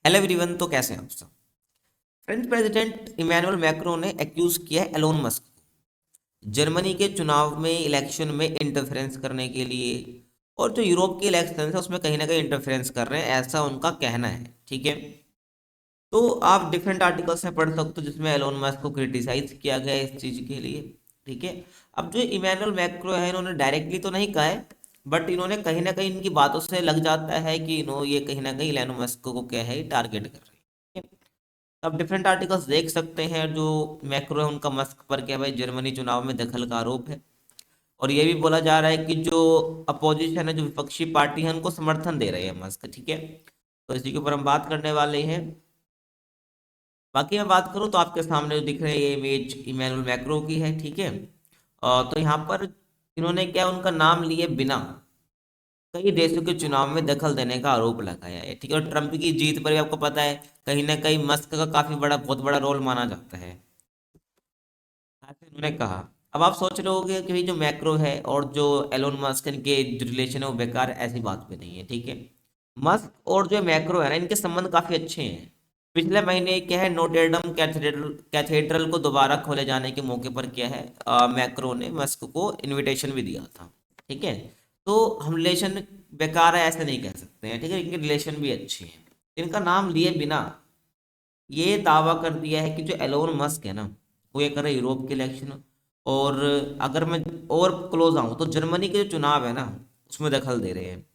Hello everyone, तो कैसे हैं आप सब। फ्रेंच प्रेसिडेंट इमैनुअल मैक्रो ने एक्यूज किया है एलोन मस्क को जर्मनी के चुनाव में इलेक्शन में इंटरफेरेंस करने के लिए, और जो यूरोप के इलेक्शन है उसमें कहीं ना कहीं इंटरफेरेंस कर रहे हैं, ऐसा उनका कहना है। ठीक है, तो आप डिफरेंट आर्टिकल्स में पढ़ सकते हो जिसमें एलोन मस्क को क्रिटिसाइज किया गया है इस चीज़ के लिए। ठीक है, अब जो इमैनुअल मैक्रो है इन्होंने डायरेक्टली तो नहीं कहा है, बट इन्होंने कहीं ना कहीं इनकी बातों से लग जाता है कि ये कहीं ना कहीं एलोन मस्क को क्या है, टारगेट कर रहे हैं। ठीक है? आप डिफरेंट आर्टिकल्स देख सकते हैं। जो मैक्रो है उनका मस्क पर क्या भाई जर्मनी चुनाव में दखल का आरोप है, और ये भी बोला जा रहा है कि जो अपोजिशन है, जो विपक्षी पार्टी है, उनको समर्थन दे रहे हैं मस्क। ठीक है, तो इसी के ऊपर हम बात करने वाले हैं। बाकी मैं बात करूं तो आपके सामने जो दिख रहे हैं ये इमेज इमैनुअल मैक्रो की है। ठीक है, तो यहाँ पर इन्होंने क्या उनका नाम लिए बिना कई देशों के चुनाव में दखल देने का आरोप लगाया है। ठीक है, और ट्रंप की जीत पर भी आपको पता है कहीं ना कहीं मस्क का काफी बड़ा, बहुत बड़ा रोल माना जाता है, ऐसे उन्होंने कहा। अब आप सोच रहे होगे कि भाई जो मैक्रो है और जो एलोन मस्क के जो रिलेशन है वो बेकार है, ऐसी बात भी नहीं है। ठीक है, मस्क और जो मैक्रो है ना, इनके संबंध काफी अच्छे हैं। पिछले महीने क्या है, नोटेडम कैथेड्रल कैथेड्रल को दोबारा खोले जाने के मौके पर क्या है, मैक्रो ने मस्क को इनविटेशन भी दिया था। ठीक है, तो हम रिलेशन बेकार है ऐसे नहीं कह सकते हैं। ठीक है, इनके रिलेशन भी अच्छे हैं। इनका नाम लिए बिना ये दावा कर दिया है कि जो एलोन मस्क है ना, वो ये कर रहे यूरोप के इलेक्शन। और अगर मैं और क्लोज आऊं तो जर्मनी के जो चुनाव है ना, उसमें दखल दे रहे हैं,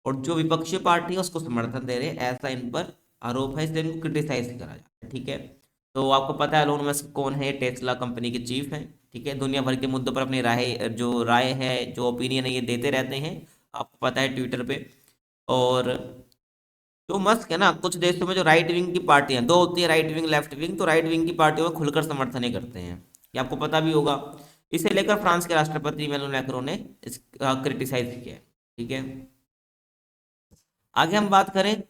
और जो विपक्षी पार्टी है उसको समर्थन दे रहे हैं, ऐसा इन पर आरोप है, इसलिए इनको क्रिटिसाइज करा जाता है। ठीक है, तो आपको पता है एलोन मस्क कौन है, टेस्ला कंपनी के चीफ हैं। ठीक है, दुनिया भर के मुद्दों पर अपनी राय है, जो ओपिनियन है, ये देते रहते हैं, आपको पता है, ट्विटर पे। और जो मस्क है ना, कुछ देशों में जो राइट विंग की पार्टियां दो होती है, राइट विंग लेफ्ट विंग, तो राइट विंग की पार्टियों में खुलकर समर्थन ही करते हैं, ये आपको पता भी होगा। इसे लेकर फ्रांस के राष्ट्रपति इमैनुअल मैक्रों ने इस क्रिटिसाइज किया है। ठीक है, आगे हम बात करें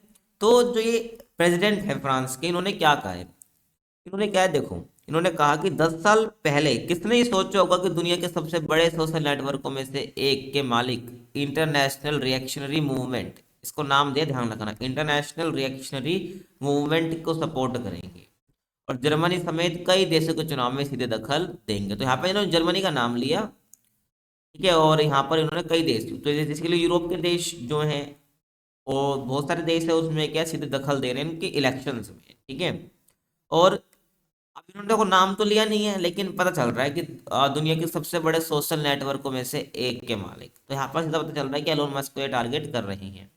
तो जो ये प्रेसिडेंट है फ्रांस के, इन्होंने क्या कहा है। इन्होंने क्या है देखो, इन्होंने कहा कि 10 साल पहले किसने ये सोचा होगा कि दुनिया के सबसे बड़े सोशल नेटवर्कों में से एक के मालिक इंटरनेशनल रिएक्शनरी मूवमेंट, इसको नाम दिया, ध्यान रखना, इंटरनेशनल रिएक्शनरी मूवमेंट को सपोर्ट करेंगे, और जर्मनी समेत कई देशों के चुनाव में सीधे दखल देंगे। तो यहाँ पे इन्होंने जर्मनी का नाम लिया। ठीक है, और यहाँ पर इन्होंने कई देश, तो जिसके लिए यूरोप के देश जो हैं, और बहुत सारे देश है उसमें क्या सीधे दखल दे रहे हैं इनके इलेक्शंस में। ठीक है, और अब इन्होंने देखो नाम तो लिया नहीं है, लेकिन पता चल रहा है कि दुनिया के सबसे बड़े सोशल नेटवर्कों में से एक के मालिक, तो यहाँ पर सीधा पता चल रहा है कि एलोन मस्क को ये टारगेट कर रही हैं।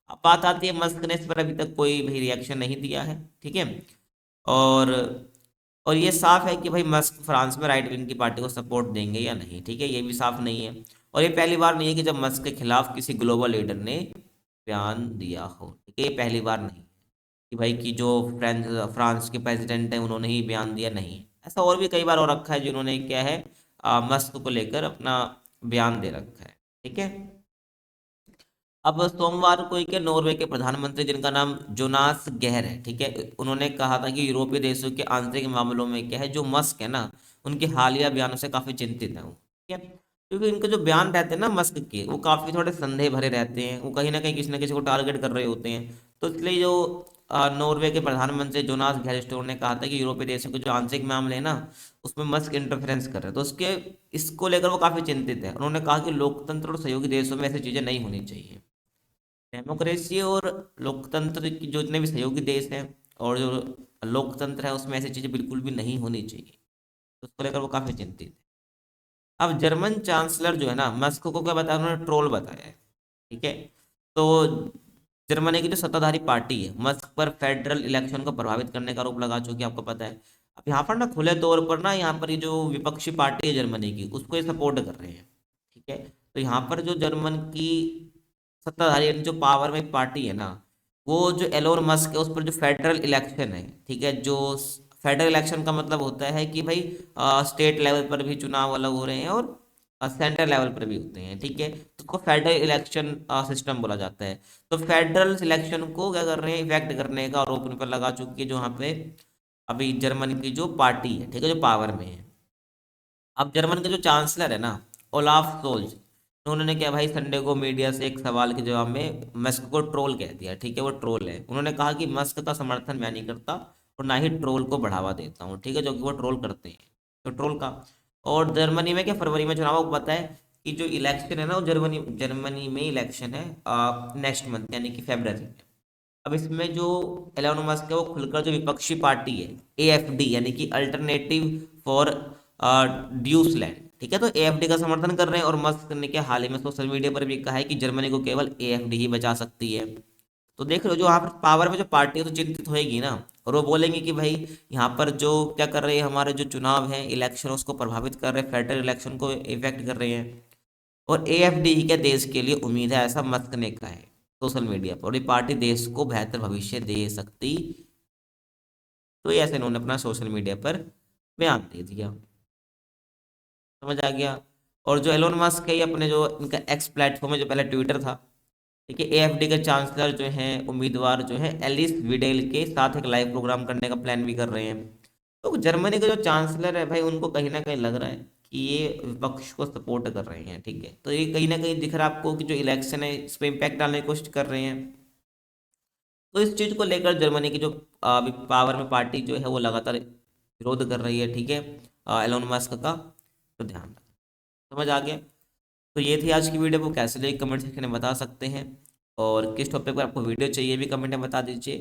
अब बात आती है, मस्क ने इस पर अभी तक कोई भी रिएक्शन नहीं दिया है। ठीक है, और और ये साफ है कि भाई मस्क फ्रांस में राइट विंग की पार्टी को सपोर्ट देंगे या नहीं। ठीक है, ये भी साफ नहीं है, और ये पहली बार नहीं है कि जब मस्क के खिलाफ किसी ग्लोबल लीडर ने बयान दिया हो। ठीक है, ये पहली बार नहीं कि भाई कि जो फ्रेंच फ्रांस के प्रेसिडेंट हैं उन्होंने ही बयान दिया, नहीं, ऐसा और भी कई बार हो रखा है जिन्होंने क्या है, मस्क को लेकर अपना बयान दे रखा है। ठीक है, अब सोमवार को क्या नॉर्वे के प्रधानमंत्री जिनका नाम जोनास गहर है, ठीक है, उन्होंने कहा था कि यूरोपीय देशों के आंतरिक मामलों में क्या है, जो मस्क है ना, उनके हालिया बयानों से काफी चिंतित है वो। ठीक है, क्योंकि इनके जो बयान रहते हैं ना मस्क के, वो काफी थोड़े संदेह भरे रहते हैं, वो कहीं ना किसी को टारगेट कर रहे होते हैं। तो इसलिए जो नॉर्वे के प्रधानमंत्री जोनास गैरस्टोन ने कहा था कि यूरोपीय देशों के जो आंतरिक मामले हैं ना, उसमें मस्क इंटरफेरेंस कर रहे हैं, तो उसके इसको लेकर वो काफी चिंतित है। उन्होंने कहा कि लोकतंत्र और सहयोगी देशों में ऐसी चीजें नहीं होनी चाहिए। डेमोक्रेसी और लोकतंत्र की जो जितने भी सहयोगी देश हैं, और जो लोकतंत्र है, उसमें ऐसी चीजें बिल्कुल भी नहीं होनी चाहिए, तो उसको लेकर वो काफी चिंतित है। अब जर्मन चांसलर जो है ना, मस्क को क्या बताया, उन्होंने ट्रोल बताया है। ठीक है, तो जर्मनी की जो सत्ताधारी पार्टी है, मस्क पर फेडरल इलेक्शन को प्रभावित करने का आरोप लगा चुकी है, आपको पता है। अब यहाँ पर ना खुले तौर पर ना, यहाँ पर ये जो विपक्षी पार्टी है जर्मनी की, उसको ये सपोर्ट कर रहे हैं। ठीक है, तो यहाँ पर जो जर्मन की सत्ताधारी यानी जो पावर में पार्टी है ना, वो जो एलोन मस्क है उस पर जो फेडरल इलेक्शन है, ठीक है, जो फेडरल इलेक्शन का मतलब होता है कि भाई स्टेट लेवल पर भी चुनाव अलग हो रहे हैं, और सेंट्रल लेवल पर भी होते हैं। ठीक है, तो उसको फेडरल इलेक्शन सिस्टम बोला जाता है। तो फेडरल इलेक्शन को क्या कर रहे हैं, इफेक्ट करने का आरोप उन पर लगा चुकी है, जो यहाँ पे अभी जर्मनी की जो पार्टी है, ठीक है, जो पावर में है। अब जर्मन के जो चांसलर है ना, ओलाफ सोल्ज, उन्होंने क्या भाई संडे को मीडिया से एक सवाल के जवाब में मस्क को ट्रोल कह दिया, ठीक है, वो ट्रोल है। उन्होंने कहा कि मस्क का समर्थन मैं नहीं करता और ना ही ट्रोल को बढ़ावा देता हूँ, ठीक है, जो कि वो ट्रोल करते हैं, तो ट्रोल का। और जर्मनी में क्या फरवरी में चुनाव, आपको पता है कि जो इलेक्शन है ना, वो जर्मनी जर्मनी में इलेक्शन है नेक्स्ट मंथ यानी कि फरवरी में। अब इसमें जो एलोन मस्क है वो खुलकर जो विपक्षी पार्टी है एएफडी यानी कि अल्टरनेटिव फॉर ड्यूसलैंड, ठीक है, तो एएफडी का समर्थन कर रहे हैं। और मस्क ने क्या हाल ही में सोशल मीडिया पर भी कहा है कि जर्मनी को केवल एएफडी ही बचा सकती है। तो देख लो, जो यहाँ पर पावर में जो पार्टी है तो चिंतित होएगी ना, और वो बोलेंगे कि भाई यहाँ पर जो क्या कर रहे हैं, हमारे जो चुनाव है इलेक्शन उसको प्रभावित कर रहे हैं, फेडरल इलेक्शन को इफेक्ट कर रहे हैं। और एएफडी ही क्या देश के लिए उम्मीद है, ऐसा मस्क ने कहा है सोशल मीडिया पर। और ये पार्टी देश को बेहतर भविष्य दे सकती, तो ये ऐसे इन्होंने अपना सोशल मीडिया पर बयान दे दिया। समझ आ गया। और जो एलोन मस्क है, ये अपने जो इनका एक्स प्लेटफॉर्म है जो पहले ट्विटर था, ठीक है, एएफडी के चांसलर जो हैं उम्मीदवार जो है एलिस विडेल के साथ एक लाइव प्रोग्राम करने का प्लान भी कर रहे हैं। तो जर्मनी के जो चांसलर है भाई, उनको कहीं ना कहीं लग रहा है कि ये विपक्ष को सपोर्ट कर रहे हैं, ठीक है, तो ये कहीं ना कहीं दिख रहा है आपको कि जो इलेक्शन है इस पर इम्पैक्ट डालने की कोशिश कर रहे हैं। तो इस चीज़ को लेकर जर्मनी की जो पावर में पार्टी जो है वो लगातार विरोध कर रही है, ठीक है, एलोन मस्क का। तो ध्यान रखें। समझ आ गया। तो ये थी आज की वीडियो, को कैसे लगी कमेंट सेक्शन में बता सकते हैं। और किस टॉपिक पर आपको वीडियो चाहिए भी कमेंट में बता दीजिए।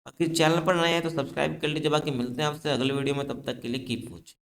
बाकी चैनल पर नए हैं तो सब्सक्राइब कर लीजिए। बाकी मिलते हैं आपसे अगले वीडियो में, तब तक के लिए कीप वॉचिंग।